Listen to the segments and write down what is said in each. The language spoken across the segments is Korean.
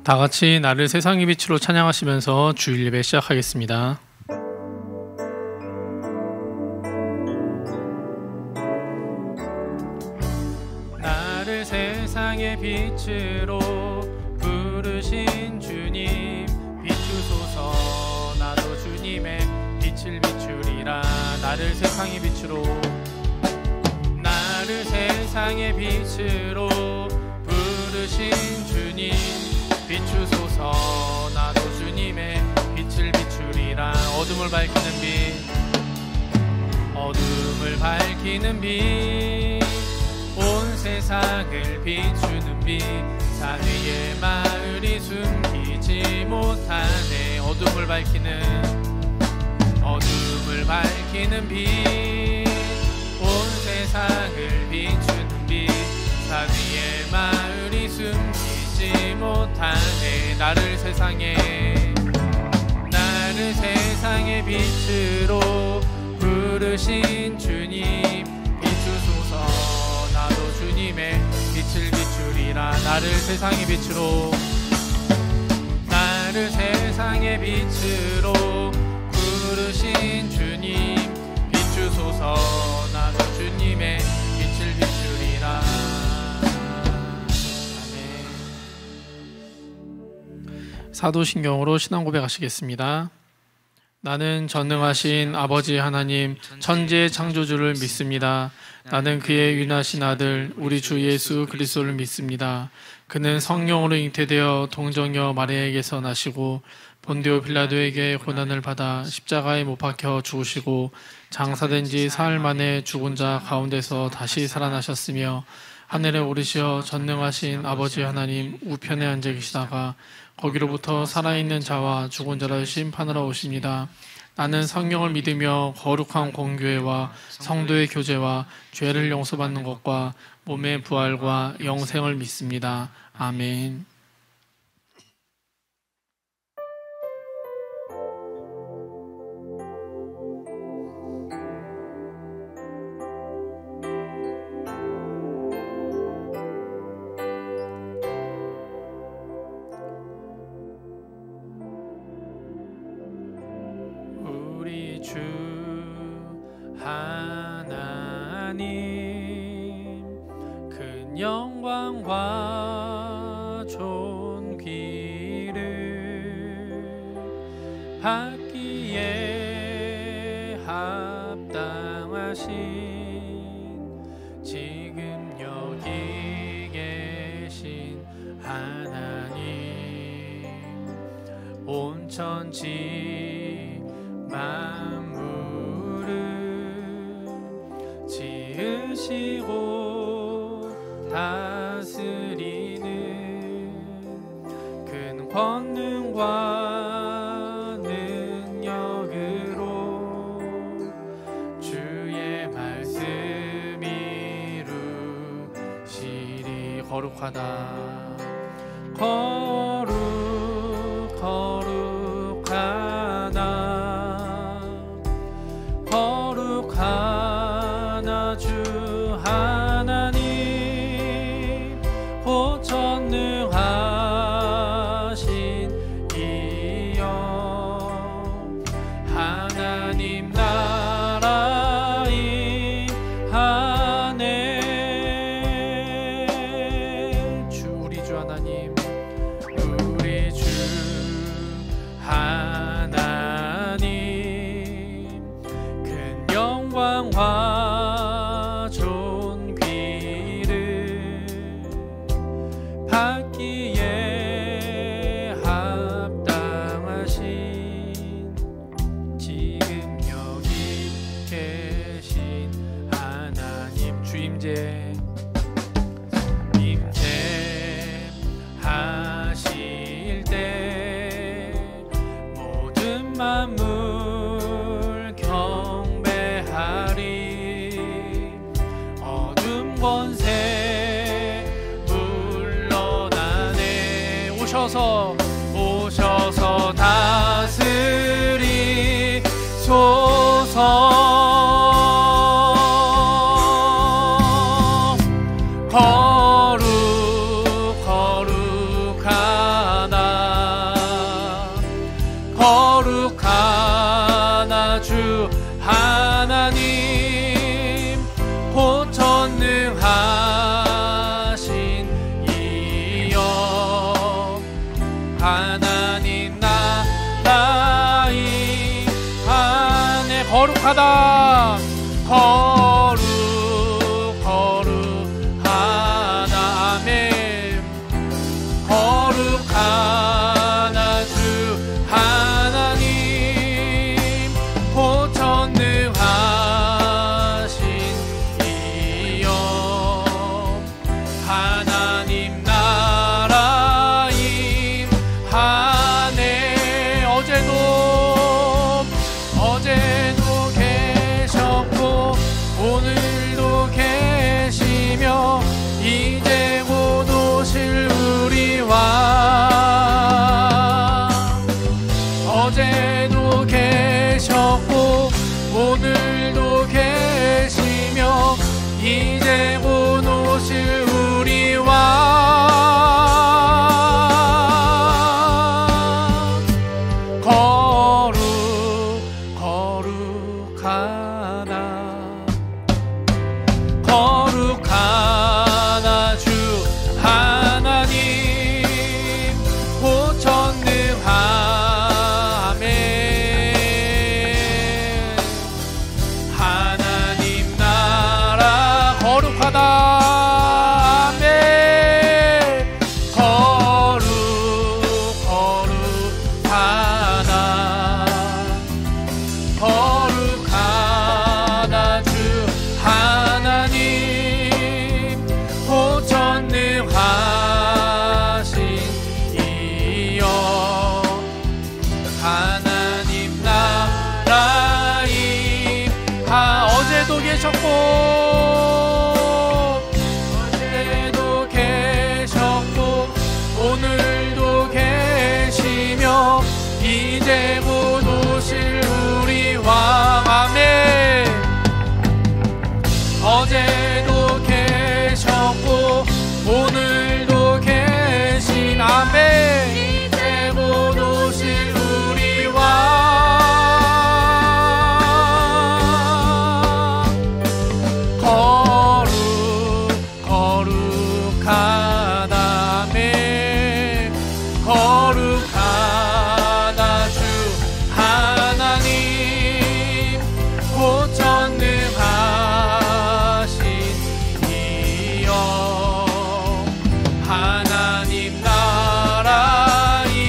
다 같이 나를 세상의 빛으로 찬양하시면서 주일 예배 시작하겠습니다. 나를 세상의 빛으로 부르신 주님, 비추소서. 나도 주님의 빛을 비추리라. 나를 세상의 빛으로, 나를 세상의 빛으로 부르신 주님, 비추소서. 나도 주님의 빛을 비추리라. 어둠을 밝히는 빛, 어둠을 밝히는 빛, 온 세상을 비추는 빛, 산 위의 마을이 숨기지 못하네. 어둠을 밝히는 빛, 온 세상을 비추는 빛, 산 위의 마을이 숨기지 못하네. 나를 세상의 빛으로 부르신 주님, 비추소서. 나도 주님의 빛을 비추리라. 나를 세상의 빛으로, 나를 세상의 빛으로 부르신 주님, 비추소서. 나도 주님의 빛을 비추리라. 사도신경으로 신앙 고백하시겠습니다. 나는 전능하신 아버지 하나님, 천지의 창조주를 믿습니다. 나는 그의 유일하신 아들 우리 주 예수 그리스도를 믿습니다. 그는 성령으로 잉태되어 동정녀 마리아에게서 나시고 본디오 빌라도에게 고난을 받아 십자가에 못 박혀 죽으시고 장사된 지 사흘 만에 죽은 자 가운데서 다시 살아나셨으며 하늘에 오르시어 전능하신 아버지 하나님 우편에 앉아 계시다가 거기로부터 살아있는 자와 죽은 자를 심판하러 오십니다. 나는 성령을 믿으며 거룩한 공교회와 성도의 교제와 죄를 용서받는 것과 몸의 부활과 영생을 믿습니다. 아멘. 주 하나님, 큰 영광과 존귀를 받기에 합당하신 지금 여기 계신 하나님, 온 천지 만물을 지으시고 다스리는 큰 권능과 능력으로 주의 말씀 이루시리. 거룩하다, 거룩하나 주 하나님, 곧 전능하신 이여. 하나님 나라 임하네. 우리 주 하나님, 우리 주 하나님, 큰 영광과 존귀를 받기에 합당하신 지금 여기 계신 하나님. 주 임재하실 때 모든 만물 경배하리. 어둠 권세 물러나네. 오셔서 다스리소서. 거룩하다 하나님 나라임 안에 거룩하다 거룩하다 아멘 거룩하다 주 하나님 보천능하신 이여 하나님 나라임 하네 어제도 계셨고 오늘도 계시며 이제 곧 오실 우리 왕 어제도 계셨고 오늘도 계시며 이제 곧 오실 우리 왕 거룩하다 주 하나님 보천능하멘 하나님 나라 거룩하다 아멘 거룩하다 주 하나님 보천능하신 이여 하나님 나라임 어제도 계셨고 오늘도 계시며 이제 곧 오실 우리 왕 아멘 어제도 계셨고 오늘도 계신 아멘 이제 곧 오실 우리 왕 거룩하다 아멘 거룩하다 주 하나님 보천능하신 이여 하나님 나라임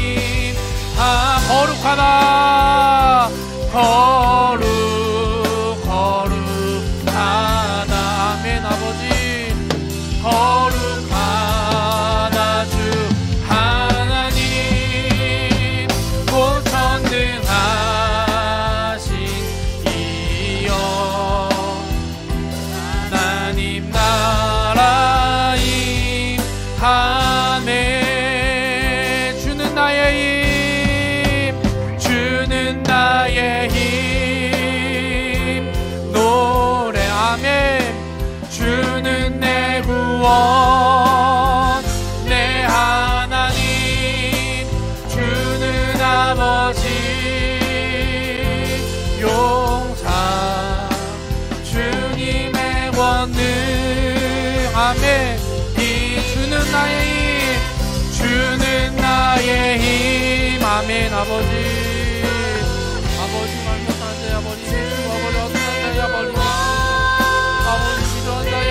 거룩하다 거룩하다 아멘 아버지 거룩하다 주 하나님 보천능하신 이여 하나님 나라임 아멘 주는 나의 힘 노래 아멘 주는 내 구원 내 하나님 주는 아버지 용사 주님의 권능 아멘 이 주는 나의 힘 아멘 아버지 말못한다 아버지 아버지 어떡한다 아버지 아버지 기도한다 아버지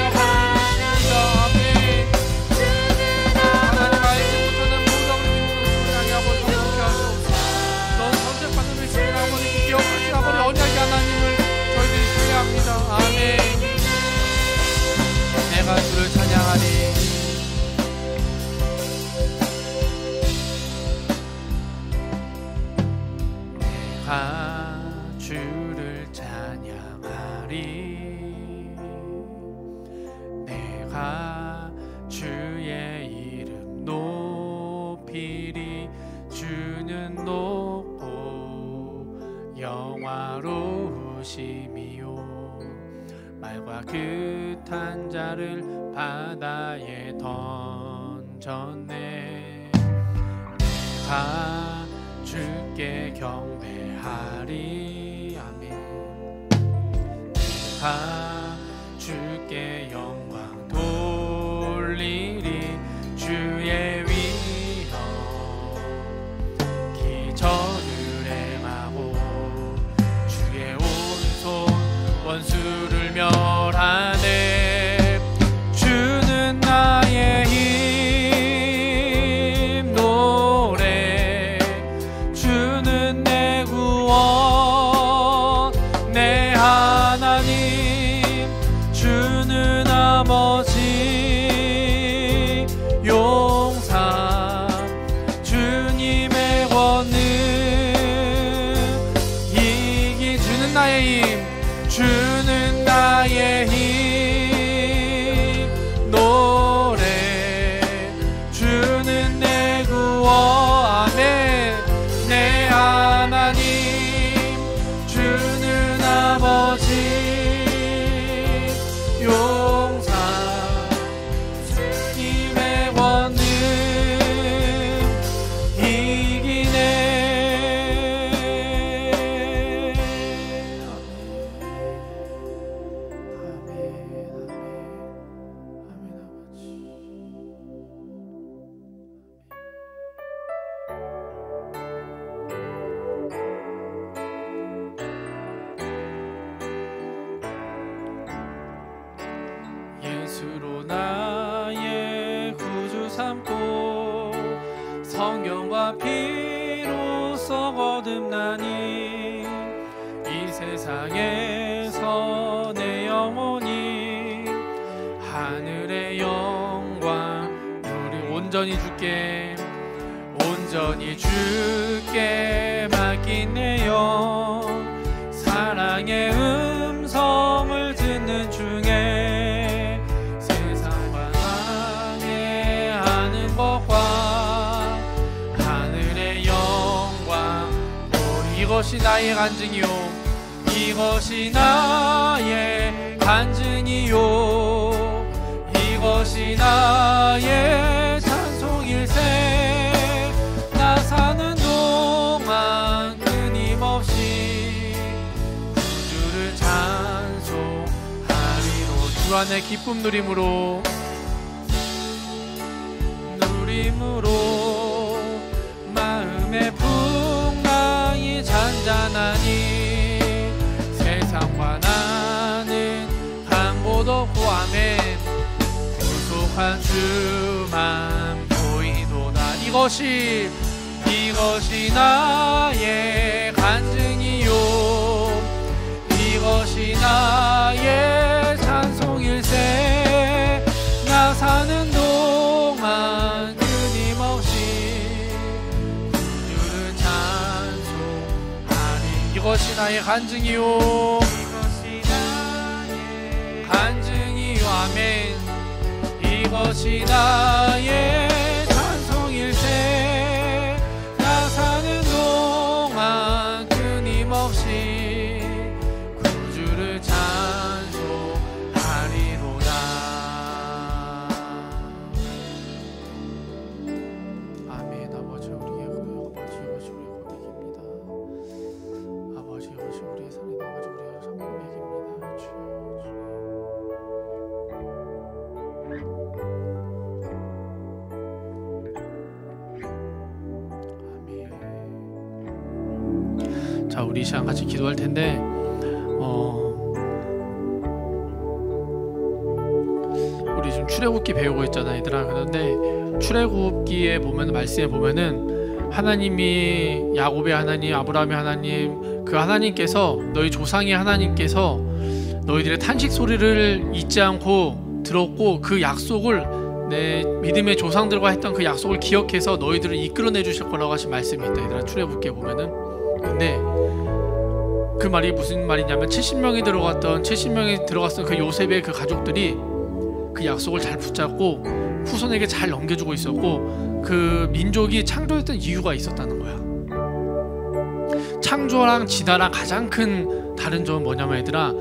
아멘 하나님 아이들부터는 모든 우리 아버지 성공케 하시옵소서 넌 선택받는 우리 아버지 기억하시 아버지 언약의 하나님을 저희들이 신뢰합니다 아멘 내가 주를 찬양하리 주를 찬양하리 내가 주의 이름 높이리 주는 높고 영화로우심이요 말과 끝한 자를 바다에 던졌네 내가 주께 경배하리 아멘 내가 주께 영광 돌리리 주의 위엄 삼고 성경과 피로써 거듭나니 이 세상에서 내 영혼이 하늘의 영광 우리 온전히 주께 맡긴 내 영 사랑의 음성을 듣는 중에 세상과 방해하는 것과 하늘의 영광 이것이 나의 간증이요 이것이 나의 간증이요 이것이 나의 찬송일세 나 사는 동안 끊임없이 구주를 찬송하리로 주 안에 기쁨 누림으로 마음의 풍랑이 잔잔하니 세상과 나는 한 곳 없고 아멘 구속한 주만 보이도다 이것이 나의 간증이요 이것이 나의 찬송일세 나 사는 동안 끊임없이 구주를 찬송하리 이것이 나의 간증이요 이것이 나의 간증이요 아멘 이것이 나의 찬송일세 나 사는 동안 끊임없이 구주를 찬송하리로다 아멘 아버지 우리의 아버지 이것이 우리의 고백입니다 아버지 이것이 우리의 삶이다 아버지 우리의 성공맥입니다 주여 자, 우리 이 시간 같이 기도할 텐데 우리 지금 출애굽기 배우고 있잖아 얘들아. 그런데 출애굽기에 보면 말씀에 보면은 하나님이 야곱의 하나님 아브라함의 하나님 그 하나님께서 너희 조상의 하나님께서 너희들의 탄식 소리를 잊지 않고 들었고 그 약속을 내 믿음의 조상들과 했던 그 약속을 기억해서 너희들을 이끌어내 주실 거라고 하신 말씀이 있다 얘들아. 출애굽기에 보면은 근데 그 말이 무슨 말이냐면 70명이 들어갔던 그 요셉의 그 가족들이 그 약속을 잘 붙잡고 후손에게 잘 넘겨주고 있었고 그 민족이 창조했던 이유가 있었다는 거야. 창조랑 진화랑 가장 큰 다른 점은 뭐냐면 얘들아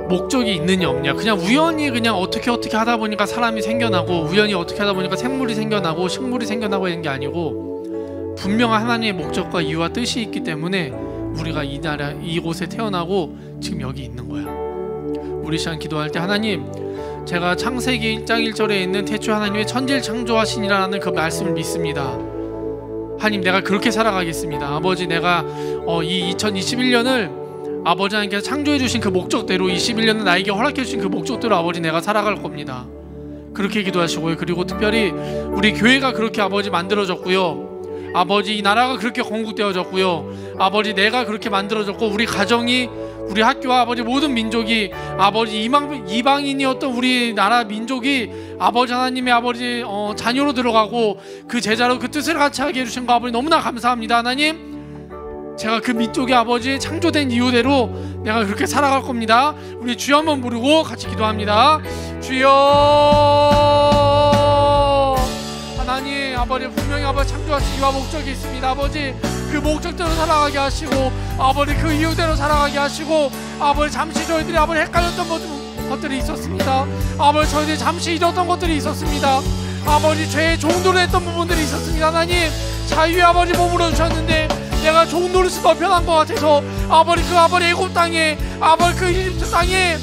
목적이 있느냐 없냐 그냥 우연히 그냥 어떻게 하다 보니까 사람이 생겨나고 우연히 어떻게 하다 보니까 생물이 생겨나고 식물이 생겨나고 이런 게 아니고 분명한 하나님의 목적과 이유와 뜻이 있기 때문에 우리가 이 나라 이곳에 태어나고 지금 여기 있는 거야. 우리 시간 기도할 때 하나님 제가 창세기 1장 1절에 있는 태초 하나님의 천지를 창조하시니라는 그 말씀을 믿습니다. 하나님 내가 그렇게 살아가겠습니다. 아버지 내가 이 2021년을 아버지 하나님께서 창조해 주신 그 목적대로 21년은 나에게 허락해 주신 그 목적대로 아버지 내가 살아갈 겁니다. 그렇게 기도하시고요. 그리고 특별히 우리 교회가 그렇게 아버지 만들어졌고요. 아버지 이 나라가 그렇게 건국되어졌고요. 아버지 내가 그렇게 만들어졌고 우리 가정이 우리 학교와 아버지 모든 민족이 아버지 이방인이었던 우리 나라 민족이 아버지 하나님의 아버지 자녀로 들어가고 그 제자로 그 뜻을 같이 하게 해주신 거 아버지 너무나 감사합니다. 하나님 제가 그 민족의 아버지 창조된 이유대로 내가 그렇게 살아갈 겁니다. 우리 주여 한번 부르고 같이 기도합니다. 주여 하나님 아버지 분명히 아버지 창조하신 이유와 목적이 있습니다. 아버지 그 목적대로 살아가게 하시고 아버지 그 이유대로 살아가게 하시고 아버지 잠시 저희들이 아버지 헷갈렸던 것들이 있었습니다. 아버지 저희들이 잠시 잃었던 것들이 있었습니다. 아버지 죄의 종노릇 했던 부분들이 있었습니다. 하나님 자유의 아버지 몸으로 주셨는데 내가 종노릇이 더 편한 것 같아서 아버지 그 아버지 애굽 땅에 아버지 그 이집트 땅에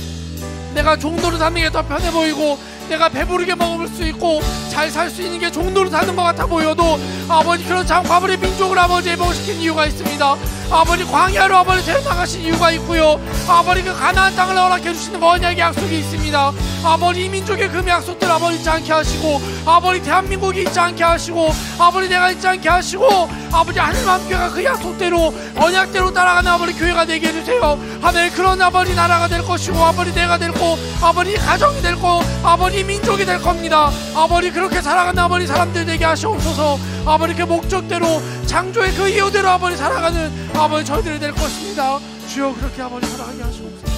내가 종노릇 하는 게 더 편해 보이고 내가 배부르게 먹을 수 있고 잘 살 수 있는 게 종로로 사는 것 같아 보여도 아버지 그렇지 않고 아버지 민족을 아버지 회복시킨 이유가 있습니다. 아버지 광야로 아버지 데려나가신 이유가 있고요. 아버지 그 가나안 땅을 허락해 주시는 그 언약의 약속이 있습니다. 아버지 이 민족의 그 약속들 아버지 잊지 않게 하시고 아버지 대한민국이 잊지 않게 하시고 아버지 내가 잊지 않게 하시고 아버지 하늘의 마음교회가 그 약속대로 언약대로 따라가는 아버지 교회가 되게 해주세요. 하늘 그런 아버지 나라가 될 것이고 아버지 내가 될 거 아버지 가정이 될 거 아버지 민족이 될 겁니다. 아버지 그렇게 살아가는 아버지 사람들 되게 하시옵소서. 아버지 그 목적대로 창조의 그 이유대로 아버지 살아가는 아버지 저희들이 될 것입니다. 주여 그렇게 아버지 살아가게 하시옵소서.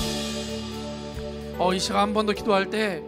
이 시간 한 번 더 기도할 때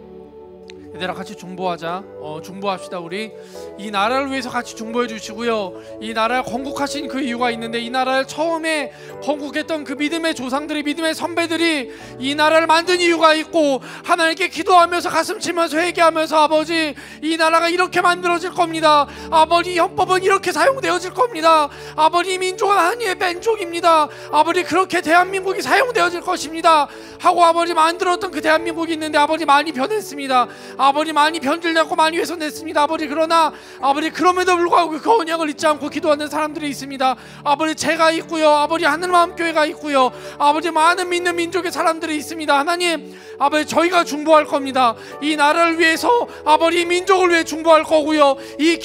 얘들아 같이 중보하자. 중보합시다. 우리 이 나라를 위해서 같이 중보해 주시고요. 이 나라를 건국하신 그 이유가 있는데 이 나라를 처음에 건국했던 그 믿음의 조상들이 믿음의 선배들이 이 나라를 만든 이유가 있고 하나님께 기도하면서 가슴 치면서 회개하면서 아버지 이 나라가 이렇게 만들어질 겁니다. 아버지 헌법은 이렇게 사용되어질 겁니다. 아버지 민족은 하나님의 뺀족입니다. 아버지 그렇게 대한민국이 사용되어질 것입니다 하고 아버지 만들었던 그 대한민국이 있는데 아버지 많이 변했습니다. 아버지 많이 변질되고 많이 훼손됐습니다. 아버지 그러나 아버지 그럼에도 불구하고 그 언약을 잊지 않고 기도하는 사람들이 있습니다. 아버지 제가 있고요. 아버지 하늘마음교회가 있고요. 아버지 많은 믿는 민족의 사람들이 있습니다. 하나님 아버지 저희가 중보할 겁니다. 이 나라를 위해서 아버지 민족을 위해 중보할 거고요. 이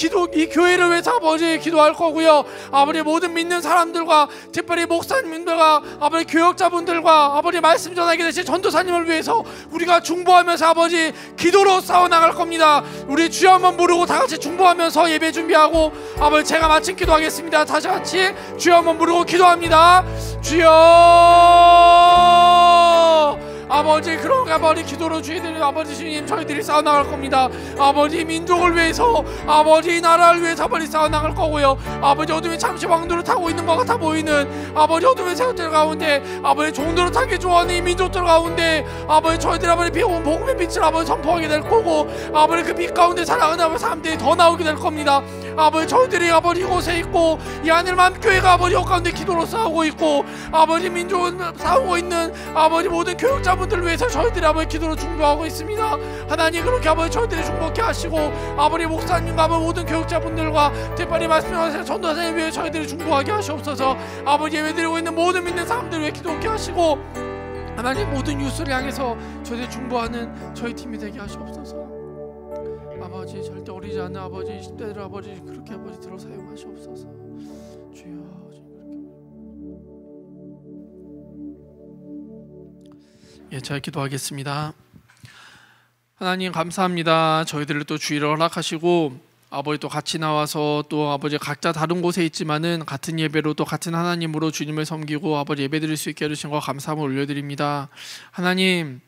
교회를 위해서 아버지 기도할 거고요. 아버지 모든 믿는 사람들과 특별히 목사님들과 아버지 교역자분들과 아버지 말씀 전하게 되신 전도사님을 위해서 우리가 중보하면서 아버지 기도로 싸워나갈 겁니다. 우리 주여 한번 부르고 다같이 중보하면서 예배 준비하고 아버지 제가 마침 기도하겠습니다. 다시 같이 주여 한번 부르고 기도합니다. 주여 아버지 그런 아버지 기도로 주의들 아버지 주님 저희들이 싸워나갈 겁니다. 아버지 민족을 위해서 아버지 나라를 위해서 아버지 싸워나갈 거고요. 아버지 어둠이 잠시 왕도를 타고 있는 것 같아 보이는 아버지 어둠의 세력들 가운데 아버지 종도를 타기 좋아하는 이 민족들 가운데 아버지 저희들 아버지 비온 복음의 빛을 아버지 선포하게 될 거고 아버지 그 빛 가운데 살아가는 아버지 사람들이 더 나오게 될 겁니다. 아버지 저희들이 아버지 이곳에 있고 이 하늘마음교회가 아버지 이 가운데 기도로 싸우고 있고 아버지 민족은 싸우고 있는 아버지 모든 교육자 분들을 위해서 저희들이 아버지 기도로 중보하고 있습니다. 하나님 그렇게 아버지 저희들이 중보케 하시고 아버지 목사님과 아버지 모든 교육자분들과 특별히 말씀하신 전도사님 위해 저희들이 중보하게 하시옵소서. 아버지 예배드리고 있는 모든 믿는 사람들 위해 기도케 하시고 하나님 모든 뉴스를 향해서 저희들이 중보하는 저희 팀이 되게 하시옵소서. 아버지 절대 어리지 않은 아버지 10대들 아버지 그렇게 아버지 들어 사용하시옵소서. 주여 잘 기도하겠습니다. 하나님 감사합니다. 저희들을 또 주의를 허락하시고 아버지 또 같이 나와서 또 아버지 각자 다른 곳에 있지만은 같은 예배로 또 같은 하나님으로 주님을 섬기고 아버지 예배드릴 수 있게 해주신 거 감사함을 올려드립니다. 하나님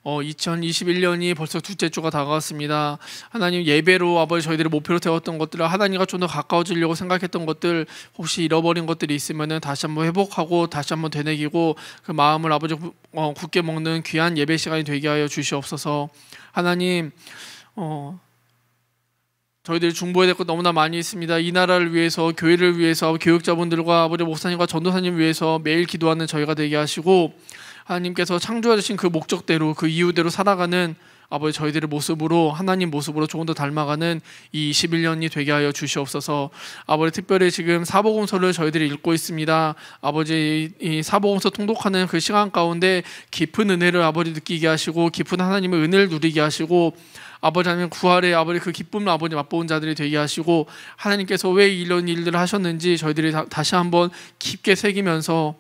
2021년이 벌써 둘째 주가 다가왔습니다. 하나님 예배로 아버지 저희들이 목표로 세웠던 것들을 하나님과 좀 더 가까워지려고 생각했던 것들 혹시 잃어버린 것들이 있으면은 다시 한번 회복하고 다시 한번 되새기고 그 마음을 아버지 굳게 먹는 귀한 예배 시간이 되게 하여 주시옵소서. 하나님 저희들이 중보해야 될 것 너무나 많이 있습니다. 이 나라를 위해서 교회를 위해서 교육자분들과 아버지 목사님과 전도사님 위해서 매일 기도하는 저희가 되게 하시고 하나님께서 창조하신 그 목적대로 그 이유대로 살아가는 아버지 저희들의 모습으로 하나님 모습으로 조금 더 닮아가는 이 21년이 되게 하여 주시옵소서. 아버지 특별히 지금 사복음서를 저희들이 읽고 있습니다. 아버지 이 사복음서 통독하는 그 시간 가운데 깊은 은혜를 아버지 느끼게 하시고 깊은 하나님의 은혜를 누리게 하시고 아버지 하나님 구할의 아버지 그 기쁨을 아버지 맛보은 자들이 되게 하시고 하나님께서 왜 이런 일들을 하셨는지 저희들이 다시 한번 깊게 새기면서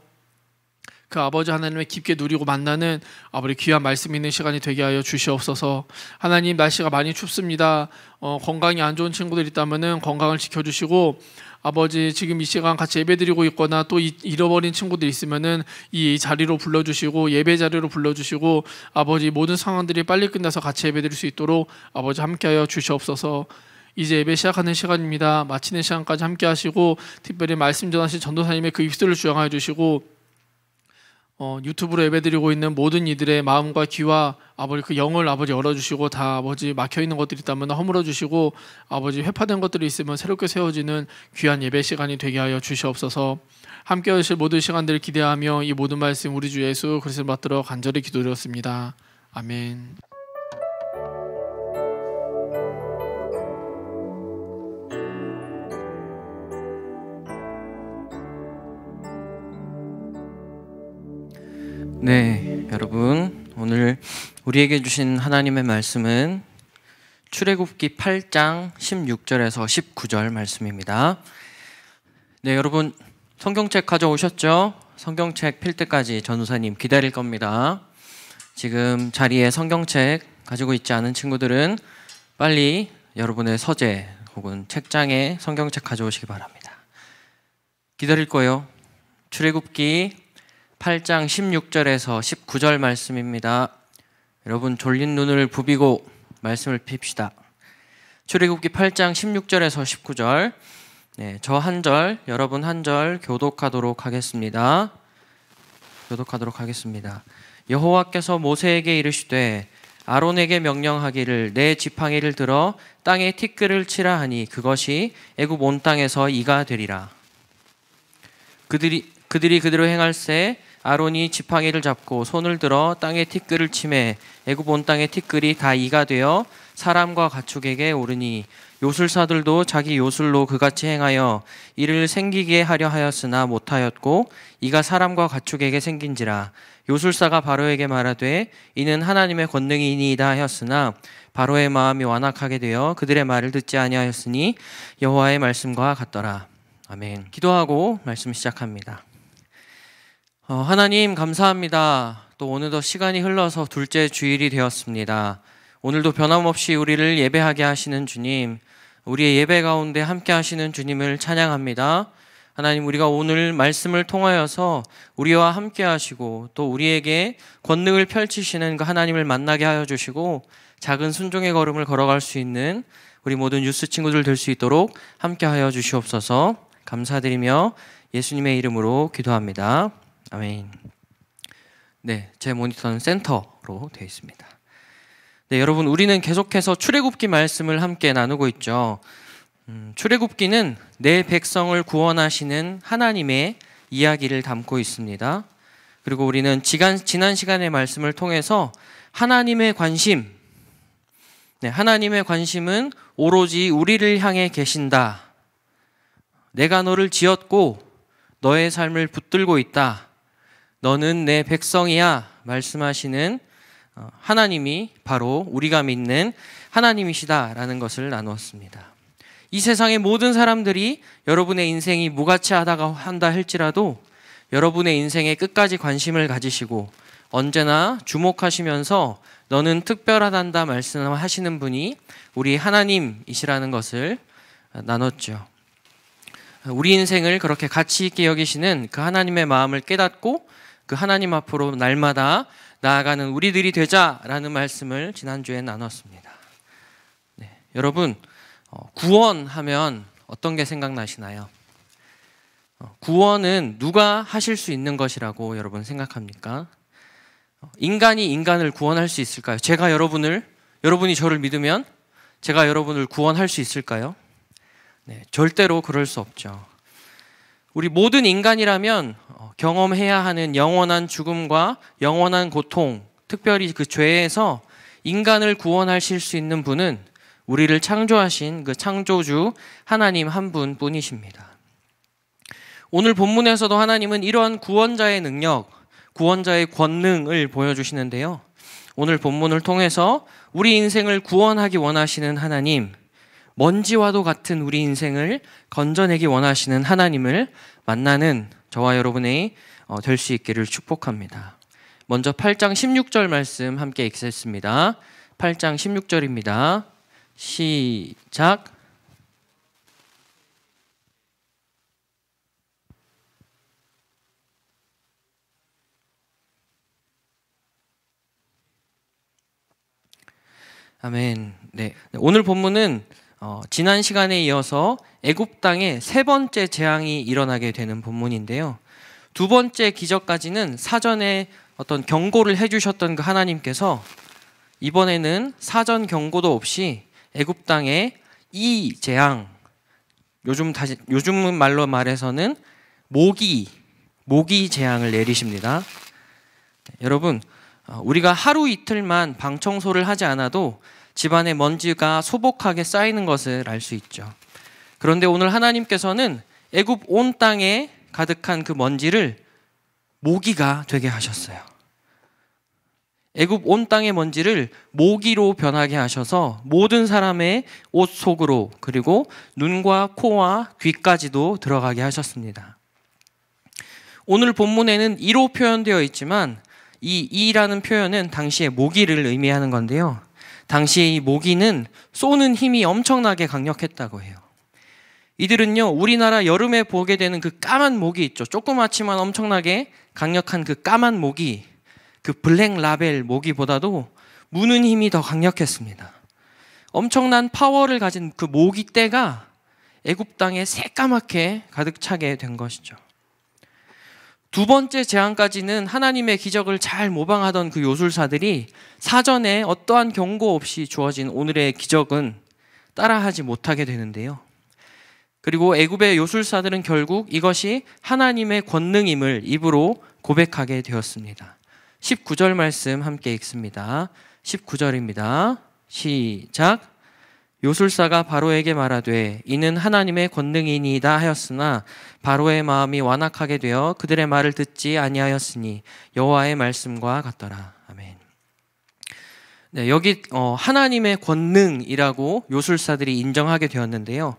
그 아버지 하나님을 깊게 누리고 만나는 아버지 귀한 말씀 있는 시간이 되게 하여 주시옵소서. 하나님 날씨가 많이 춥습니다. 건강이 안 좋은 친구들 있다면은 건강을 지켜주시고 아버지 지금 이 시간 같이 예배드리고 있거나 또 잃어버린 친구들 있으면은 이 자리로 불러주시고 예배 자리로 불러주시고 아버지 모든 상황들이 빨리 끝나서 같이 예배드릴 수 있도록 아버지 함께하여 주시옵소서. 이제 예배 시작하는 시간입니다. 마치는 시간까지 함께 하시고 특별히 말씀 전하신 전도사님의 그 입술을 주양하여 주시고 유튜브로 예배드리고 있는 모든 이들의 마음과 귀와 아버지 그 영을 아버지 열어주시고 다 아버지 막혀있는 것들이 있다면 허물어주시고 아버지 회파된 것들이 있으면 새롭게 세워지는 귀한 예배 시간이 되게 하여 주시옵소서. 함께 하실 모든 시간들을 기대하며 이 모든 말씀 우리 주 예수 그리스도를 받들어 간절히 기도드렸습니다. 아멘. 네, 여러분, 오늘 우리에게 주신 하나님의 말씀은 출애굽기 8장 16절에서 19절 말씀입니다. 네, 여러분 성경책 가져오셨죠? 성경책 필 때까지 전도사님 기다릴 겁니다. 지금 자리에 성경책 가지고 있지 않은 친구들은 빨리 여러분의 서재 혹은 책장에 성경책 가져오시기 바랍니다. 기다릴 거예요. 출애굽기 8장 16절에서 19절 말씀입니다. 여러분 졸린 눈을 부비고 말씀을 핍시다. 출애굽기 8장 16절에서 19절, 저 한 절, 여러분 한 절 교독하도록 하겠습니다. 여호와께서 모세에게 이르시되 아론에게 명령하기를 내 지팡이를 들어 땅에 티끌을 치라 하니 그것이 애굽 온 땅에서 이가 되리라. 그들이 그대로 행할세 아론이 지팡이를 잡고 손을 들어 땅에 티끌을 치매 애굽 온 땅의 티끌이 다 이가 되어 사람과 가축에게 오르니 요술사들도 자기 요술로 그같이 행하여 이를 생기게 하려 하였으나 못하였고 이가 사람과 가축에게 생긴지라. 요술사가 바로에게 말하되 이는 하나님의 권능이니이다 하였으나 바로의 마음이 완악하게 되어 그들의 말을 듣지 아니하였으니 여호와의 말씀과 같더라. 아멘. 기도하고 말씀 시작합니다. 하나님 감사합니다. 또 어느덧 시간이 흘러서 둘째 주일이 되었습니다. 오늘도 변함없이 우리를 예배하게 하시는 주님, 우리의 예배 가운데 함께 하시는 주님을 찬양합니다. 하나님, 우리가 오늘 말씀을 통하여서 우리와 함께 하시고 또 우리에게 권능을 펼치시는 그 하나님을 만나게 하여 주시고 작은 순종의 걸음을 걸어갈 수 있는 우리 모든 유스 친구들 될 수 있도록 함께 하여 주시옵소서. 감사드리며 예수님의 이름으로 기도합니다. 아멘. 네, 제 모니터는 센터로 되어 있습니다. 네, 여러분 우리는 계속해서 출애굽기 말씀을 함께 나누고 있죠. 출애굽기는 내 백성을 구원하시는 하나님의 이야기를 담고 있습니다. 그리고 우리는 지난 시간의 말씀을 통해서 하나님의 관심, 하나님의 관심은 오로지 우리를 향해 계신다. 내가 너를 지었고 너의 삶을 붙들고 있다. 너는 내 백성이야 말씀하시는 하나님이 바로 우리가 믿는 하나님이시다라는 것을 나누었습니다. 이 세상의 모든 사람들이 여러분의 인생이 무가치하다고 한다 할지라도 여러분의 인생에 끝까지 관심을 가지시고 언제나 주목하시면서 너는 특별하단다 말씀하시는 분이 우리 하나님이시라는 것을 나눴죠. 우리 인생을 그렇게 가치 있게 여기시는 그 하나님의 마음을 깨닫고 그 하나님 앞으로 날마다 나아가는 우리들이 되자라는 말씀을 지난주에 나눴습니다. 네, 여러분 구원하면 어떤 게 생각나시나요? 구원은 누가 하실 수 있는 것이라고 여러분 생각합니까? 인간이 인간을 구원할 수 있을까요? 여러분이 저를 믿으면 제가 여러분을 구원할 수 있을까요? 네, 절대로 그럴 수 없죠. 우리 모든 인간이라면 경험해야 하는 영원한 죽음과 영원한 고통, 특별히 그 죄에서 인간을 구원하실 수 있는 분은 우리를 창조하신 그 창조주 하나님 한 분뿐이십니다. 오늘 본문에서도 하나님은 이러한 구원자의 능력, 구원자의 권능을 보여주시는데요. 오늘 본문을 통해서 우리 인생을 구원하기 원하시는 하나님, 먼지와도 같은 우리 인생을 건져내기 원하시는 하나님을 만나는 저와 여러분이 될 수 있기를 축복합니다. 먼저 8장 16절 말씀 함께 읽겠습니다. 8장 16절입니다. 시작. 아멘. 네. 오늘 본문은 지난 시간에 이어서 애굽 땅에 세 번째 재앙이 일어나게 되는 본문인데요. 두 번째 기적까지는 사전에 어떤 경고를 해주셨던 그 하나님께서 이번에는 사전 경고도 없이 애굽 땅에 이 재앙, 요즘 말로 말해서는 모기 재앙을 내리십니다. 여러분, 우리가 하루 이틀만 방 청소를 하지 않아도 집안에 먼지가 소복하게 쌓이는 것을 알 수 있죠. 그런데 오늘 하나님께서는 애굽 온 땅에 가득한 그 먼지를 모기가 되게 하셨어요. 애굽 온 땅의 먼지를 모기로 변하게 하셔서 모든 사람의 옷 속으로 그리고 눈과 코와 귀까지도 들어가게 하셨습니다. 오늘 본문에는 이로 표현되어 있지만 이 이라는 표현은 당시의 모기를 의미하는 건데요. 당시의 이 모기는 쏘는 힘이 엄청나게 강력했다고 해요. 이들은요, 우리나라 여름에 보게 되는 그 까만 모기 있죠. 조그맣지만 엄청나게 강력한 그 까만 모기, 그 블랙 라벨 모기보다도 무는 힘이 더 강력했습니다. 엄청난 파워를 가진 그 모기 떼가 애굽 땅에 새까맣게 가득 차게 된 것이죠. 두 번째 재앙까지는 하나님의 기적을 잘 모방하던 그 요술사들이 사전에 어떠한 경고 없이 주어진 오늘의 기적은 따라하지 못하게 되는데요. 그리고 애굽의 요술사들은 결국 이것이 하나님의 권능임을 입으로 고백하게 되었습니다. 19절 말씀 함께 읽습니다. 19절입니다. 시작. 요술사가 바로에게 말하되 이는 하나님의 권능이니이다 하였으나 바로의 마음이 완악하게 되어 그들의 말을 듣지 아니하였으니 여호와의 말씀과 같더라. 아멘. 네, 여기 하나님의 권능이라고 요술사들이 인정하게 되었는데요.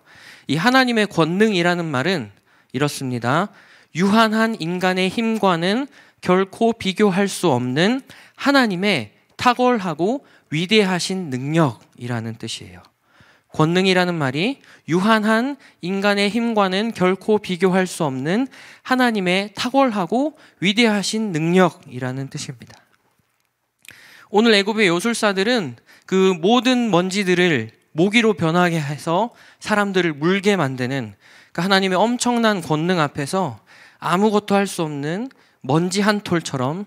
이 하나님의 권능이라는 말은 이렇습니다. 유한한 인간의 힘과는 결코 비교할 수 없는 하나님의 탁월하고 위대하신 능력이라는 뜻이에요. 권능이라는 말이 유한한 인간의 힘과는 결코 비교할 수 없는 하나님의 탁월하고 위대하신 능력이라는 뜻입니다. 오늘 애굽의 요술사들은 그 모든 먼지들을 모기로 변하게 해서 사람들을 물게 만드는 그 하나님의 엄청난 권능 앞에서 아무것도 할 수 없는 먼지 한 톨처럼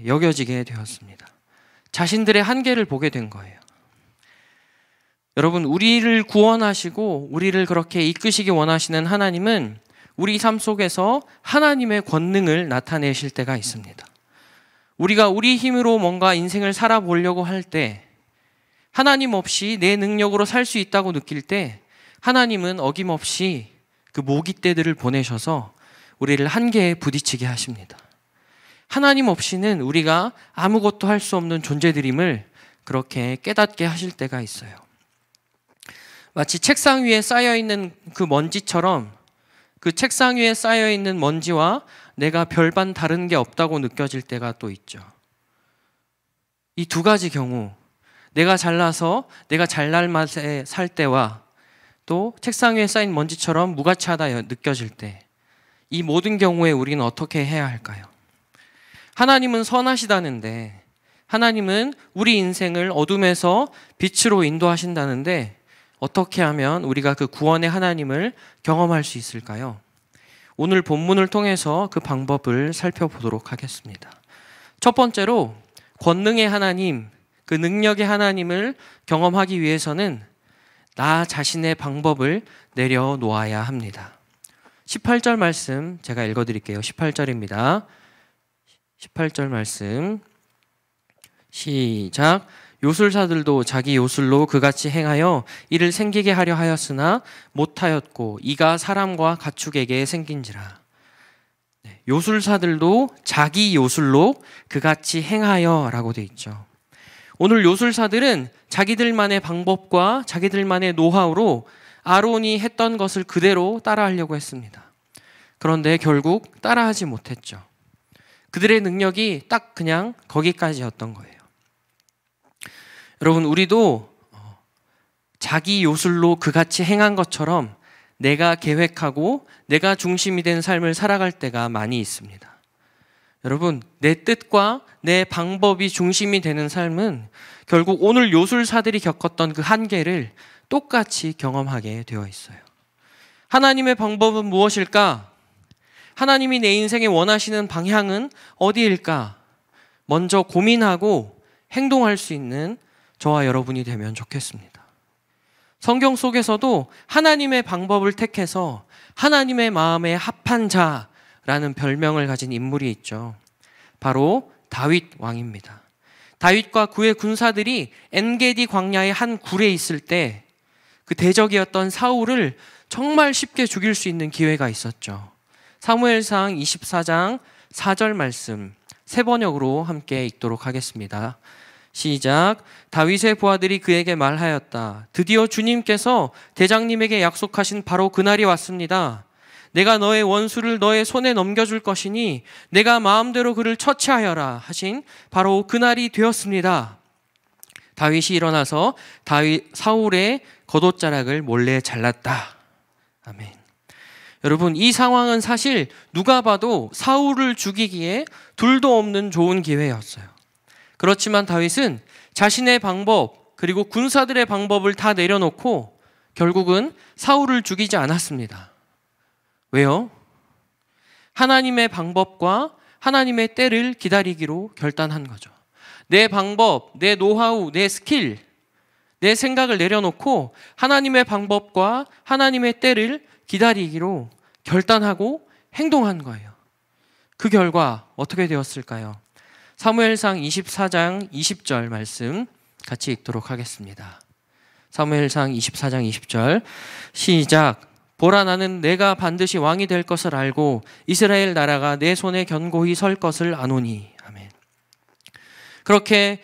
여겨지게 되었습니다. 자신들의 한계를 보게 된 거예요. 여러분, 우리를 구원하시고 우리를 그렇게 이끄시기 원하시는 하나님은 우리 삶 속에서 하나님의 권능을 나타내실 때가 있습니다. 우리가 우리 힘으로 뭔가 인생을 살아보려고 할 때, 하나님 없이 내 능력으로 살 수 있다고 느낄 때 하나님은 어김없이 그 모기떼들을 보내셔서 우리를 한계에 부딪히게 하십니다. 하나님 없이는 우리가 아무것도 할 수 없는 존재들임을 그렇게 깨닫게 하실 때가 있어요. 마치 책상 위에 쌓여있는 그 먼지처럼 그 책상 위에 쌓여있는 먼지와 내가 별반 다른 게 없다고 느껴질 때가 또 있죠. 이 두 가지 경우, 내가 잘나서 내가 잘날 맛에 살 때와 또 책상 위에 쌓인 먼지처럼 무가치하다 느껴질 때, 이 모든 경우에 우리는 어떻게 해야 할까요? 하나님은 선하시다는데, 하나님은 우리 인생을 어둠에서 빛으로 인도하신다는데 어떻게 하면 우리가 그 구원의 하나님을 경험할 수 있을까요? 오늘 본문을 통해서 그 방법을 살펴보도록 하겠습니다. 첫 번째로 권능의 하나님, 그 능력의 하나님을 경험하기 위해서는 나 자신의 방법을 내려놓아야 합니다. 18절 말씀 제가 읽어드릴게요. 18절입니다. 18절 말씀 시작. 요술사들도 자기 요술로 그같이 행하여 이를 생기게 하려 하였으나 못하였고 이가 사람과 가축에게 생긴지라. 요술사들도 자기 요술로 그같이 행하여 라고 되어 있죠. 오늘 요술사들은 자기들만의 방법과 자기들만의 노하우로 아론이 했던 것을 그대로 따라하려고 했습니다. 그런데 결국 따라하지 못했죠. 그들의 능력이 딱 그냥 거기까지였던 거예요. 여러분, 우리도 자기 요술로 그같이 행한 것처럼 내가 계획하고 내가 중심이 된 삶을 살아갈 때가 많이 있습니다. 여러분, 내 뜻과 내 방법이 중심이 되는 삶은 결국 오늘 요술사들이 겪었던 그 한계를 똑같이 경험하게 되어 있어요. 하나님의 방법은 무엇일까? 하나님이 내 인생에 원하시는 방향은 어디일까? 먼저 고민하고 행동할 수 있는 저와 여러분이 되면 좋겠습니다. 성경 속에서도 하나님의 방법을 택해서 하나님의 마음에 합한 자라는 별명을 가진 인물이 있죠. 바로 다윗 왕입니다. 다윗과 그의 군사들이 엔게디 광야의 한 굴에 있을 때 그 대적이었던 사울을 정말 쉽게 죽일 수 있는 기회가 있었죠. 사무엘상 24장 4절 말씀 세 번역으로 함께 읽도록 하겠습니다. 시작. 다윗의 부하들이 그에게 말하였다. 드디어 주님께서 대장님에게 약속하신 바로 그날이 왔습니다. 내가 너의 원수를 너의 손에 넘겨줄 것이니 내가 마음대로 그를 처치하여라 하신 바로 그날이 되었습니다. 다윗이 일어나서 사울의 겉옷자락을 몰래 잘랐다. 아멘. 여러분, 이 상황은 사실 누가 봐도 사울을 죽이기에 둘도 없는 좋은 기회였어요. 그렇지만 다윗은 자신의 방법 그리고 군사들의 방법을 다 내려놓고 결국은 사울을 죽이지 않았습니다. 왜요? 하나님의 방법과 하나님의 때를 기다리기로 결단한 거죠. 내 방법, 내 노하우, 내 스킬, 내 생각을 내려놓고 하나님의 방법과 하나님의 때를 기다리기로 결단하고 행동한 거예요. 그 결과 어떻게 되었을까요? 사무엘상 24장 20절 말씀 같이 읽도록 하겠습니다. 사무엘상 24장 20절 시작. 보라, 나는 내가 반드시 왕이 될 것을 알고 이스라엘 나라가 내 손에 견고히 설 것을 아노니. 아멘. 그렇게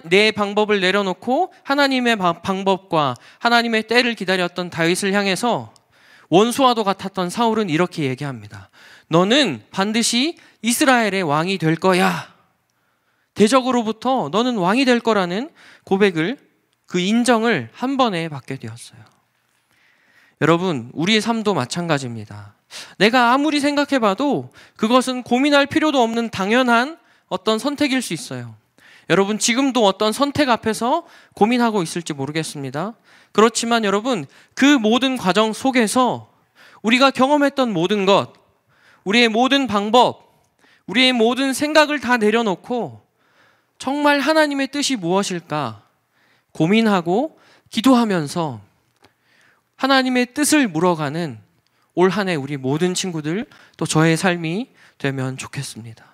내 방법을 내려놓고 하나님의 방법과 하나님의 때를 기다렸던 다윗을 향해서 원수와도 같았던 사울은 이렇게 얘기합니다. 너는 반드시 이스라엘의 왕이 될 거야. 대적으로부터 너는 왕이 될 거라는 고백을, 그 인정을 한 번에 받게 되었어요. 여러분, 우리의 삶도 마찬가지입니다. 내가 아무리 생각해봐도 그것은 고민할 필요도 없는 당연한 어떤 선택일 수 있어요. 여러분, 지금도 어떤 선택 앞에서 고민하고 있을지 모르겠습니다. 그렇지만 여러분, 그 모든 과정 속에서 우리가 경험했던 모든 것, 우리의 모든 방법, 우리의 모든 생각을 다 내려놓고 정말 하나님의 뜻이 무엇일까 고민하고 기도하면서 하나님의 뜻을 물어가는 올 한 해 우리 모든 친구들, 또 저의 삶이 되면 좋겠습니다.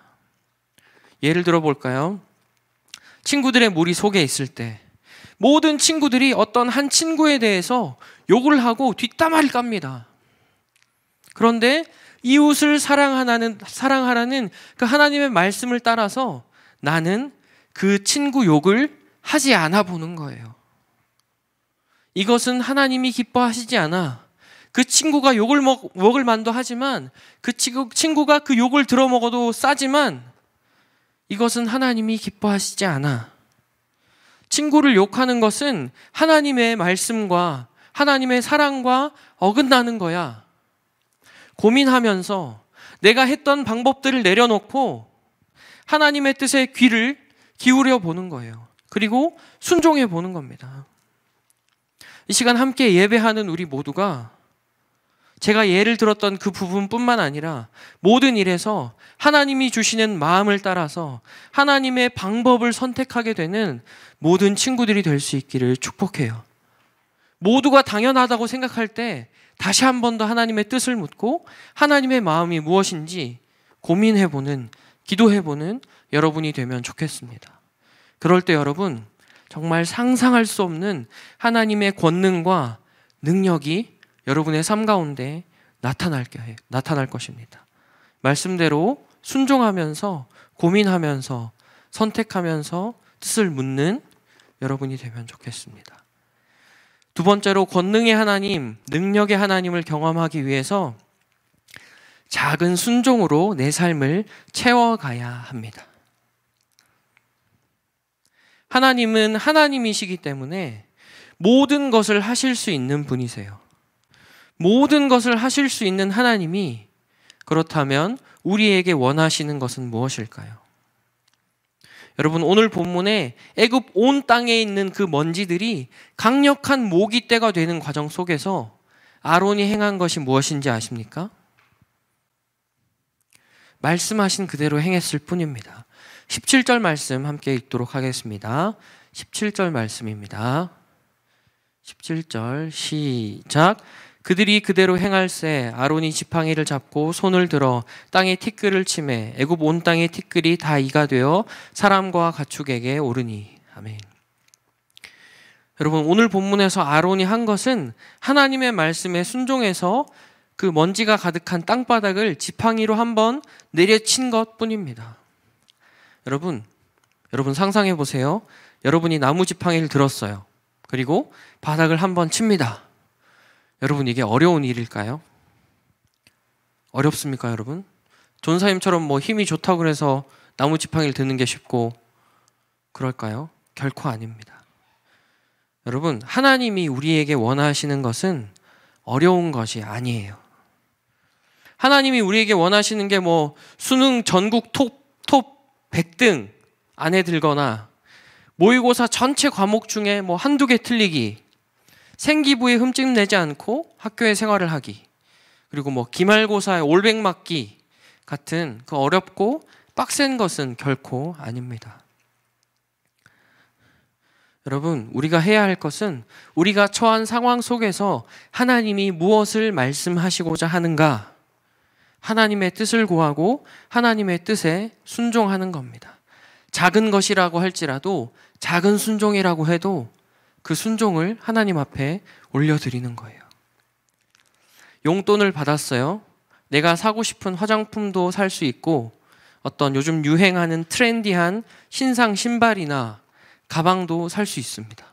예를 들어 볼까요? 친구들의 무리 속에 있을 때 모든 친구들이 어떤 한 친구에 대해서 욕을 하고 뒷담화를 깝니다. 그런데 이웃을 사랑하라는 그 하나님의 말씀을 따라서 나는 그 친구 욕을 하지 않아 보는 거예요. 이것은 하나님이 기뻐하시지 않아. 그 친구가 욕을 먹을 만도 하지만, 그 친구가 그 욕을 들어 먹어도 싸지만 이것은 하나님이 기뻐하시지 않아. 친구를 욕하는 것은 하나님의 말씀과 하나님의 사랑과 어긋나는 거야. 고민하면서 내가 했던 방법들을 내려놓고 하나님의 뜻에 귀를 기울여 보는 거예요. 그리고 순종해 보는 겁니다. 이 시간 함께 예배하는 우리 모두가 제가 예를 들었던 그 부분뿐만 아니라 모든 일에서 하나님이 주시는 마음을 따라서 하나님의 방법을 선택하게 되는 모든 친구들이 될 수 있기를 축복해요. 모두가 당연하다고 생각할 때 다시 한 번 더 하나님의 뜻을 묻고 하나님의 마음이 무엇인지 고민해보는, 기도해보는 여러분이 되면 좋겠습니다. 그럴 때 여러분, 정말 상상할 수 없는 하나님의 권능과 능력이 여러분의 삶 가운데 나타날 것입니다. 말씀대로 순종하면서 고민하면서 선택하면서 뜻을 묻는 여러분이 되면 좋겠습니다. 두 번째로, 권능의 하나님, 능력의 하나님을 경험하기 위해서 작은 순종으로 내 삶을 채워가야 합니다. 하나님은 하나님이시기 때문에 모든 것을 하실 수 있는 분이세요. 모든 것을 하실 수 있는 하나님이, 그렇다면 우리에게 원하시는 것은 무엇일까요? 여러분, 오늘 본문에 애굽 온 땅에 있는 그 먼지들이 강력한 모기떼가 되는 과정 속에서 아론이 행한 것이 무엇인지 아십니까? 말씀하신 그대로 행했을 뿐입니다. 17절 말씀 함께 읽도록 하겠습니다. 17절 말씀입니다. 17절 시작. 그들이 그대로 행할세 아론이 지팡이를 잡고 손을 들어 땅에 티끌을 치매 애굽 온 땅의 티끌이 다 이가 되어 사람과 가축에게 오르니. 아멘. 여러분, 오늘 본문에서 아론이 한 것은 하나님의 말씀에 순종해서 그 먼지가 가득한 땅바닥을 지팡이로 한번 내려친 것뿐입니다. 여러분 상상해 보세요. 여러분이 나무 지팡이를 들었어요. 그리고 바닥을 한번 칩니다. 여러분, 이게 어려운 일일까요? 어렵습니까, 여러분? 전사님처럼 뭐 힘이 좋다고 그래서 나무 지팡이를 드는 게 쉽고 그럴까요? 결코 아닙니다. 여러분, 하나님이 우리에게 원하시는 것은 어려운 것이 아니에요. 하나님이 우리에게 원하시는 게 뭐 수능 전국 톱 100등 안에 들거나 모의고사 전체 과목 중에 뭐 한두 개 틀리기, 생기부에 흠집 내지 않고 학교에 생활을 하기, 그리고 뭐 기말고사에 올백 맞기 같은 그 어렵고 빡센 것은 결코 아닙니다. 여러분, 우리가 해야 할 것은 우리가 처한 상황 속에서 하나님이 무엇을 말씀하시고자 하는가, 하나님의 뜻을 구하고 하나님의 뜻에 순종하는 겁니다. 작은 것이라고 할지라도, 작은 순종이라고 해도 그 순종을 하나님 앞에 올려드리는 거예요. 용돈을 받았어요. 내가 사고 싶은 화장품도 살 수 있고 어떤 요즘 유행하는 트렌디한 신상 신발이나 가방도 살 수 있습니다.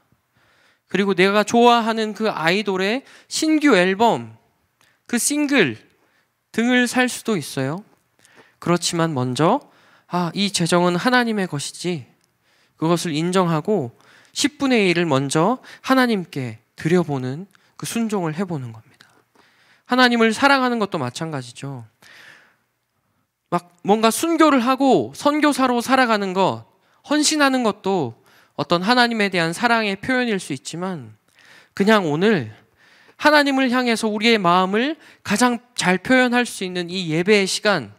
그리고 내가 좋아하는 그 아이돌의 신규 앨범, 그 싱글 등을 살 수도 있어요. 그렇지만 먼저 이 재정은 하나님의 것이지, 그것을 인정하고 10분의 1을 먼저 하나님께 드려보는 그 순종을 해보는 겁니다. 하나님을 사랑하는 것도 마찬가지죠. 막 뭔가 순교를 하고 선교사로 살아가는 것, 헌신하는 것도 어떤 하나님에 대한 사랑의 표현일 수 있지만, 그냥 오늘 하나님을 향해서 우리의 마음을 가장 잘 표현할 수 있는 이 예배의 시간,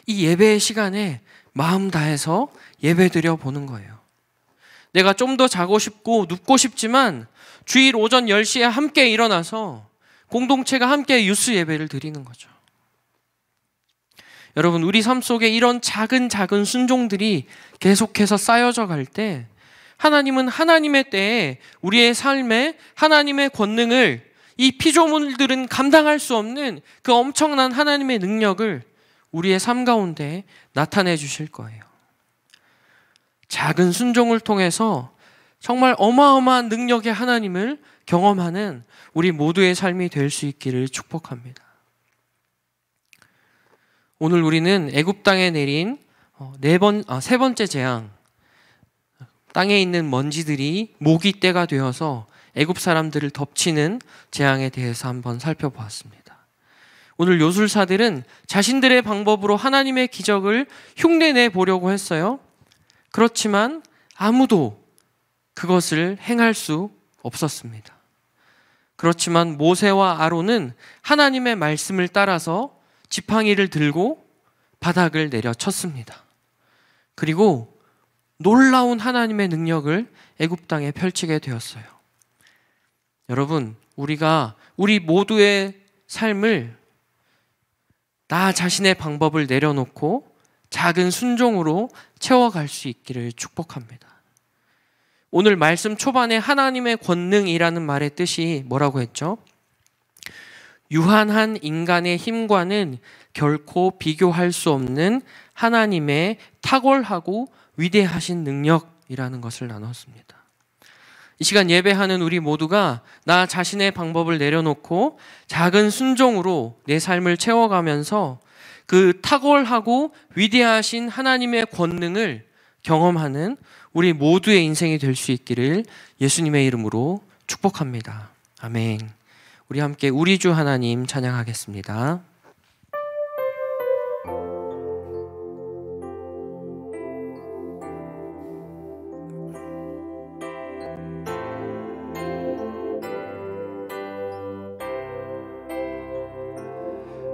이 예배의 시간에 마음 다해서 예배드려 보는 거예요. 내가 좀 더 자고 싶고 눕고 싶지만 주일 오전 10시에 함께 일어나서 공동체가 함께 유스 예배를 드리는 거죠. 여러분, 우리 삶 속에 이런 작은 순종들이 계속해서 쌓여져 갈 때 하나님은 하나님의 때에 우리의 삶에 하나님의 권능을, 이 피조물들은 감당할 수 없는 그 엄청난 하나님의 능력을 우리의 삶 가운데 나타내 주실 거예요. 작은 순종을 통해서 정말 어마어마한 능력의 하나님을 경험하는 우리 모두의 삶이 될 수 있기를 축복합니다. 오늘 우리는 애굽 땅에 내린 세 번째 재앙, 땅에 있는 먼지들이 모기떼가 되어서 애굽 사람들을 덮치는 재앙에 대해서 한번 살펴보았습니다. 오늘 요술사들은 자신들의 방법으로 하나님의 기적을 흉내내 보려고 했어요. 그렇지만 아무도 그것을 행할 수 없었습니다. 그렇지만 모세와 아론은 하나님의 말씀을 따라서 지팡이를 들고 바닥을 내려쳤습니다. 그리고 놀라운 하나님의 능력을 애굽 땅에 펼치게 되었어요. 여러분, 우리 모두의 삶을 나 자신의 방법을 내려놓고 작은 순종으로 채워갈 수 있기를 축복합니다. 오늘 말씀 초반에 하나님의 권능이라는 말의 뜻이 뭐라고 했죠? 유한한 인간의 힘과는 결코 비교할 수 없는 하나님의 탁월하고 위대하신 능력이라는 것을 나눴습니다. 이 시간 예배하는 우리 모두가 나 자신의 방법을 내려놓고 작은 순종으로 내 삶을 채워가면서 그 탁월하고 위대하신 하나님의 권능을 경험하는 우리 모두의 인생이 될 수 있기를 예수님의 이름으로 축복합니다. 아멘. 우리 함께 우리 주 하나님 찬양하겠습니다.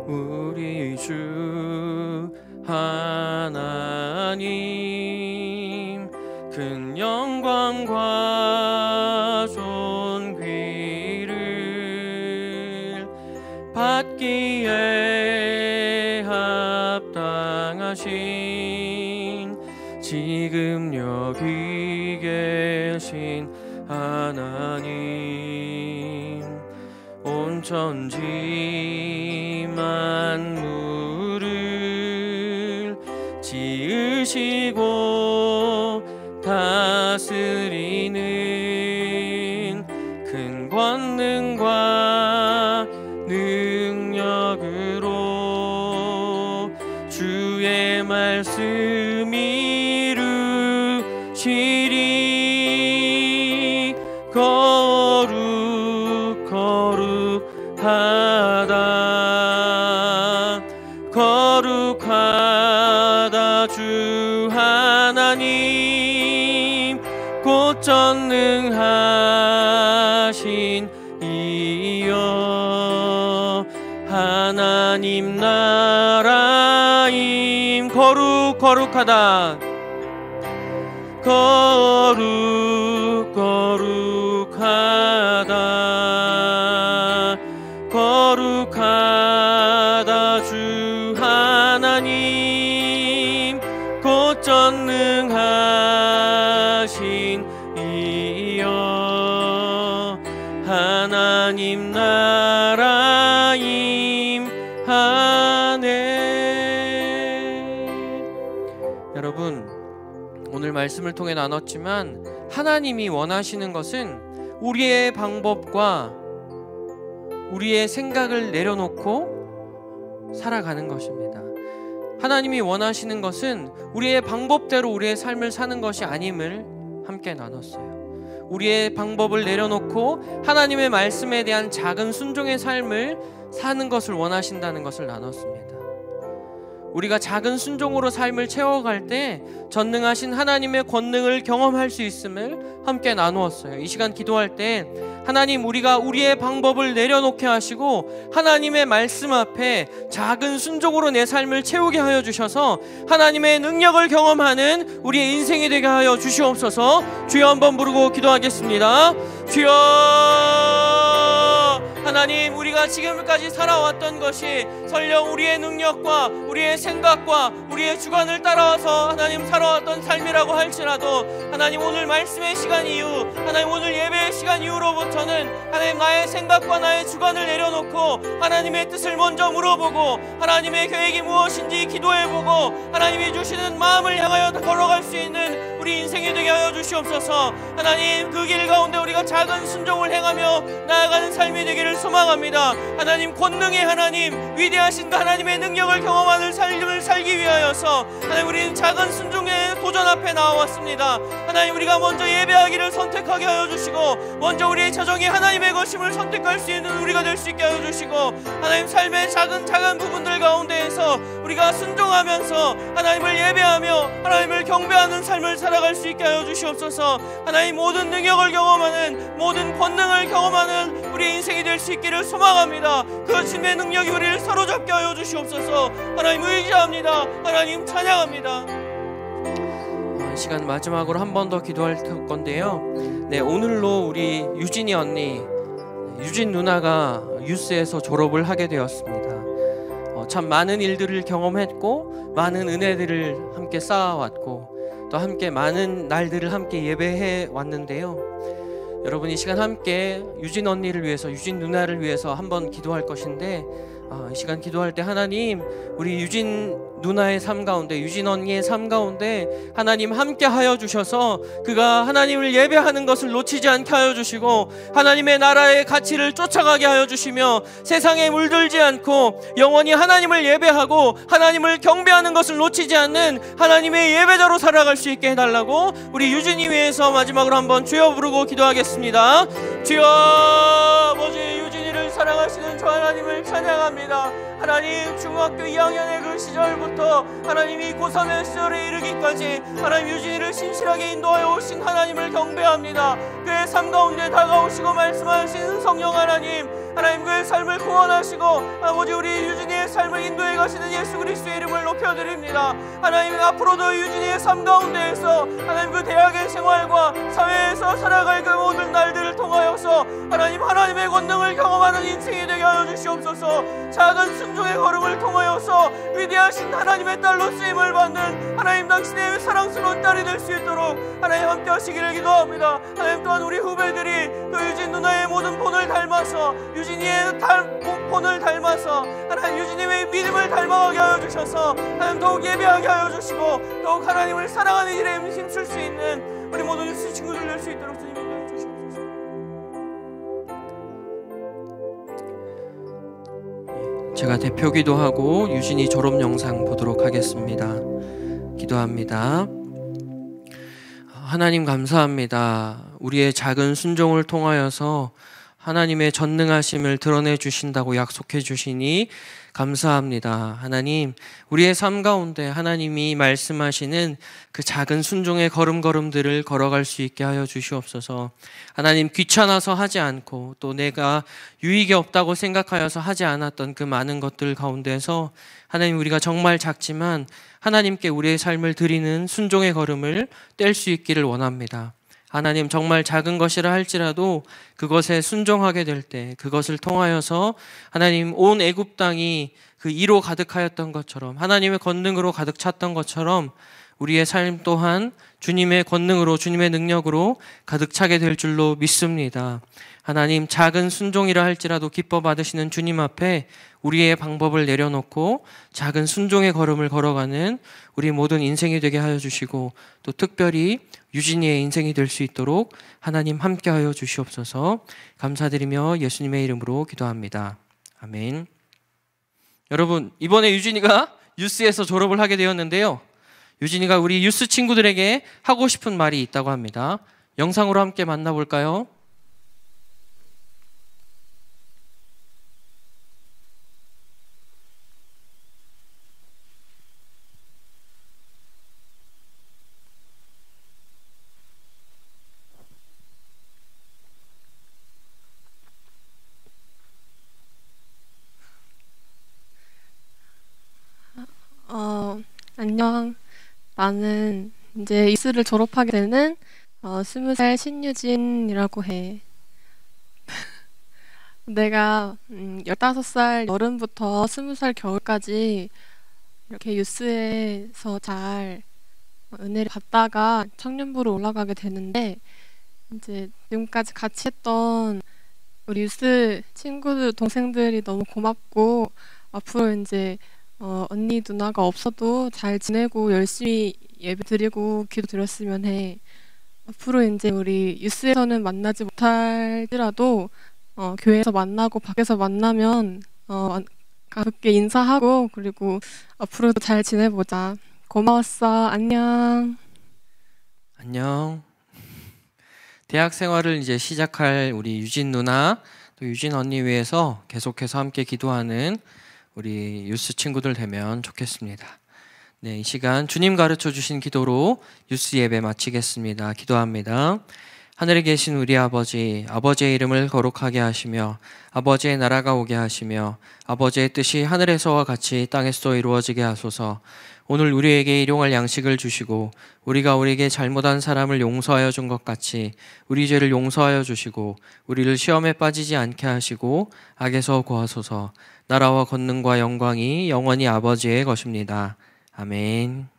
우리 주 하나님, 큰 영광과 존귀를 받기에 합당하신 지금 여기 계신 하나님, 온 천지 만물을 지으 크시고 다스리는 큰 권능과 능력으로 주의 말씀 이루시리. 거룩하다 주 하나님 곧 전능하신 이여. 하나님 나라임. 거룩하다. 거룩하다 주 하나님 곧 전능하신 이여. 하나님 나라임 하네. 여러분, 오늘 말씀을 통해 나눴지만 하나님이 원하시는 것은 우리의 방법과 우리의 생각을 내려놓고 살아가는 것입니다. 하나님이 원하시는 것은 우리의 방법대로 우리의 삶을 사는 것이 아님을 함께 나눴어요. 우리의 방법을 내려놓고 하나님의 말씀에 대한 작은 순종의 삶을 사는 것을 원하신다는 것을 나눴습니다. 우리가 작은 순종으로 삶을 채워갈 때 전능하신 하나님의 권능을 경험할 수 있음을 함께 나누었어요. 이 시간 기도할 때 하나님, 우리가 우리의 방법을 내려놓게 하시고 하나님의 말씀 앞에 작은 순종으로 내 삶을 채우게 하여 주셔서 하나님의 능력을 경험하는 우리의 인생이 되게 하여 주시옵소서. 주여 한번 부르고 기도하겠습니다. 주여, 하나님, 우리가 지금까지 살아왔던 것이 설령 우리의 능력과 우리의 생각과 우리의 주관을 따라와서 하나님 살아왔던 삶이라고 할지라도 하나님, 오늘 말씀의 시간 이후, 하나님 오늘 예배의 시간 이후로부터는 하나님 나의 생각과 나의 주관을 내려놓고 하나님의 뜻을 먼저 물어보고 하나님의 계획이 무엇인지 기도해보고 하나님이 주시는 마음을 향하여 걸어갈 수 있는 우리 인생이 되게 하여 주시옵소서. 하나님, 그 길 가운데 우리가 작은 순종을 행하며 나아가는 삶이 되기를 소망합니다. 하나님, 권능의 하나님, 위대하신 그 하나님의 능력을 경험하는 삶을 살기 위하여서 하나님, 우리는 작은 순종의 도전 앞에 나와왔습니다. 하나님, 우리가 먼저 예배하기를 선택하게 하여 주시고 먼저 우리의 자정이 하나님의 것임을 선택할 수 있는 우리가 될 수 있게 하여 주시고 하나님, 삶의 작은 부분들 가운데에서 우리가 순종하면서 하나님을 예배하며 하나님을 경배하는 삶을 살아갈 수 있게 하여 주시옵소서. 하나님, 모든 능력을 경험하는, 모든 권능을 경험하는 우리 인생이 될 수 있기를 소망합니다. 그 주님의 능력이 우리를 사로잡게 하여 주시옵소서. 하나님 의지합니다. 하나님 찬양합니다. 시간 마지막으로 한 번 더 기도할 건데요. 오늘로 우리 유진이 언니, 유진 누나가 유스에서 졸업을 하게 되었습니다. 참 많은 일들을 경험했고 많은 은혜들을 함께 쌓아왔고 또 함께 많은 날들을 함께 예배해 왔는데요. 여러분, 이 시간 함께 유진 언니를 위해서, 유진 누나를 위해서 한번 기도할 것인데, 이 시간 기도할 때 하나님, 우리 유진 누나의 삶 가운데, 유진 언니의 삶 가운데 하나님 함께 하여 주셔서 그가 하나님을 예배하는 것을 놓치지 않게 하여 주시고 하나님의 나라의 가치를 쫓아가게 하여 주시며 세상에 물들지 않고 영원히 하나님을 예배하고 하나님을 경배하는 것을 놓치지 않는 하나님의 예배자로 살아갈 수 있게 해달라고 우리 유진이 위해서 마지막으로 한번 주여 부르고 기도하겠습니다. 주여, 아버지, 유진이를 사랑하시는 주 하나님을 찬양합니다. 하나님, 중학교 2학년의 그 시절부터 하나님이 고3의 시절에 이르기까지 하나님 유진이를 신실하게 인도하여 오신 하나님을 경배합니다. 그의 삶 가운데 다가오시고 말씀하시는 성령 하나님, 하나님 그의 삶을 구원하시고 아버지 우리 유진이의 삶을 인도해 가시는 예수 그리스도의 이름을 높여드립니다. 하나님, 앞으로도 유진이의 삶 가운데에서 하나님 그 대학의 생활과 사회에서 살아갈 그 모든 날들을 통하여서 하나님, 하나님의 권능을 경험하는 인생이 되게 하여 주시옵소서. 작은 순종의 걸음을 통하여서 위대하신 하나님의 딸로 쓰임을 받는 하나님, 당신의 사랑스러운 딸이 될 수 있도록 하나님 함께 하시기를 기도합니다. 하나님 또한 우리 후배들이 또 유진 누나의 모든 본을 닮아서 유진이의 본을 닮아서 하나님 유진님의 믿음을 닮아가게 하여 주셔서 하나님 더욱 예배하게 하여 주시고 더욱 하나님을 사랑하는 일에 힘쓸 수 있는 우리 모든 유스 친구들 될 수 있도록 주님 인도해 주시옵소서. 제가 대표 기도하고 유진이 졸업 영상 보도록 하겠습니다. 기도합니다. 하나님 감사합니다. 우리의 작은 순종을 통하여서 하나님의 전능하심을 드러내 주신다고 약속해 주시니 감사합니다. 하나님, 우리의 삶 가운데 하나님이 말씀하시는 그 작은 순종의 걸음걸음들을 걸어갈 수 있게 하여 주시옵소서. 하나님, 귀찮아서 하지 않고 또 내가 유익이 없다고 생각하여서 하지 않았던 그 많은 것들 가운데서 하나님, 우리가 정말 작지만 하나님께 우리의 삶을 드리는 순종의 걸음을 뗄 수 있기를 원합니다. 하나님, 정말 작은 것이라 할지라도 그것에 순종하게 될 때 그것을 통하여서 하나님 온 애굽 땅이 그 이로 가득하였던 것처럼 하나님의 권능으로 가득 찼던 것처럼 우리의 삶 또한 주님의 권능으로 주님의 능력으로 가득 차게 될 줄로 믿습니다. 하나님, 작은 순종이라 할지라도 기뻐 받으시는 주님 앞에 우리의 방법을 내려놓고 작은 순종의 걸음을 걸어가는 우리 모든 인생이 되게 하여 주시고 또 특별히 유진이의 인생이 될 수 있도록 하나님 함께하여 주시옵소서. 감사드리며 예수님의 이름으로 기도합니다. 아멘. 여러분, 이번에 유진이가 유스에서 졸업을 하게 되었는데요, 유진이가 우리 유스 친구들에게 하고 싶은 말이 있다고 합니다. 영상으로 함께 만나볼까요? 안녕. 나는 이제 이스를 졸업하게 되는 20살 신유진이라고 해. 내가 15살 여름부터 20살 겨울까지 이렇게 유스에서 잘 은혜를 받다가 청년부로 올라가게 되는데, 이제 지금까지 같이 했던 우리 유스 친구들, 동생들이 너무 고맙고, 앞으로 이제 언니 누나가 없어도 잘 지내고 열심히 예배 드리고 기도 드렸으면 해. 앞으로 이제 우리 유스에서는 만나지 못할지라도 교회에서 만나고 밖에서 만나면 가볍게 인사하고 그리고 앞으로도 잘 지내보자. 고마웠어. 안녕. 안녕. 대학 생활을 이제 시작할 우리 유진 누나 또 유진 언니 위해서 계속해서 함께 기도하는 우리 유스 친구들 되면 좋겠습니다. 네, 이 시간 주님 가르쳐 주신 기도로 유스 예배 마치겠습니다. 기도합니다. 하늘에 계신 우리 아버지, 아버지의 이름을 거룩하게 하시며 아버지의 나라가 오게 하시며 아버지의 뜻이 하늘에서와 같이 땅에서도 이루어지게 하소서. 오늘 우리에게 일용할 양식을 주시고 우리가 우리에게 잘못한 사람을 용서하여 준 것 같이 우리 죄를 용서하여 주시고 우리를 시험에 빠지지 않게 하시고 악에서 구하소서. 나라와 권능과 영광이 영원히 아버지의 것입니다. 아멘.